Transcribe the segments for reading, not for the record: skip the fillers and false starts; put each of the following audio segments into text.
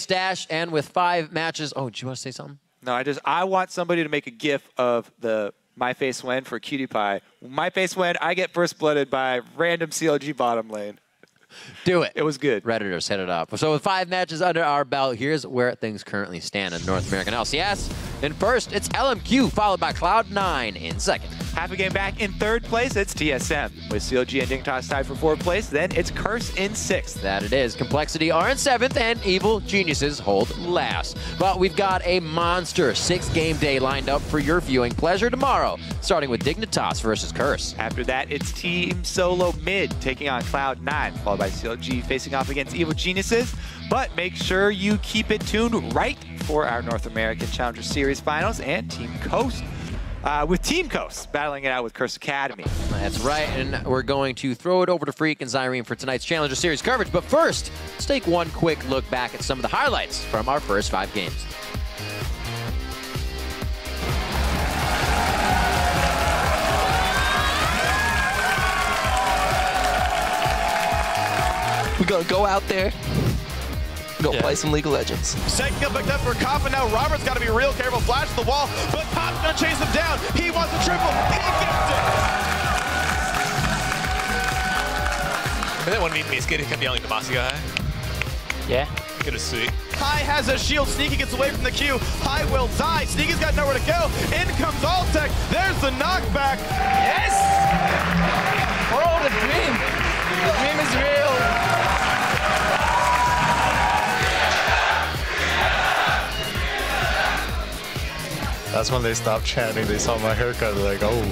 stash, and with 5 matches. Oh, do you want to say something? No, I want somebody to make a GIF of the My Face When for Cutie Pie. My Face When, I get first blooded by random CLG bottom lane. Do it. It was good. Redditors, hit it up. So with 5 matches under our belt, here's where things currently stand in North American LCS. In first, it's LMQ, followed by Cloud9 in second. Half a game back in 3rd place, it's TSM. With CLG and Dignitas tied for 4th place, then it's Curse in 6th. That it is. Complexity are in 7th, and Evil Geniuses hold last. But we've got a monster 6-game day lined up for your viewing pleasure tomorrow, starting with Dignitas versus Curse. After that, it's Team Solo Mid taking on Cloud9, followed by CLG facing off against Evil Geniuses. But make sure you keep it tuned right for our North American Challenger Series finals and Team Coast. With Team Coast battling it out with Curse Academy. That's right, and we're going to throw it over to Freak and Zyrene for tonight's Challenger Series coverage. But first, let's take one quick look back at some of the highlights from our first 5 games. We're gonna go out there, play some League of Legends. Second kill picked up for Kopp, and now Robert's got to be real careful. Flash to the wall, but Kopp's gonna chase him down. He wants a triple. He gets it. I think one meme is good. He kept yelling Demacia guy. Yeah. Good to see. High has a shield. Sneaky gets away from the queue. High will die. Sneaky's got nowhere to go. In comes Altec. There's the knockback. Yes! Oh, the dream. The dream is real. That's when they stopped chanting. They saw my haircut. They're like, oh.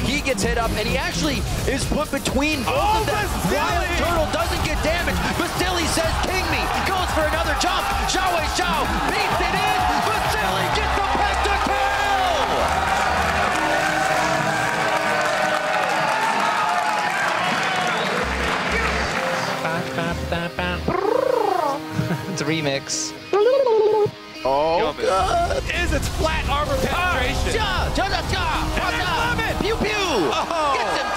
He gets hit up, and he actually is put between both of them. Wild Turtle doesn't get damaged. Vasily says, "King me." Goes for another jump. Xiao Wei Xiao beats it in. Vasily gets the It's a remix. Oh, God. Is its flat armor penetration. Pew pew. Oh. Gets him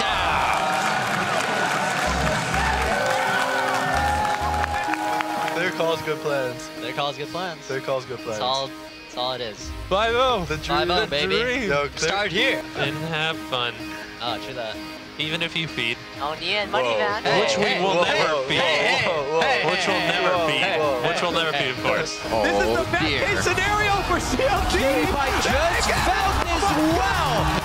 down. Their call's good plans. Their call's good plans. Their call's good plans. That's all it is. 5-0. The dream. 5-0, baby. Yo, Start here. And have fun. Oh, true that. Even if you feed. Oh, yeah, money back. Which we will never beat. Which will never beat. Which will never beat, of course. This is the best case scenario for CLG. I just felt this well.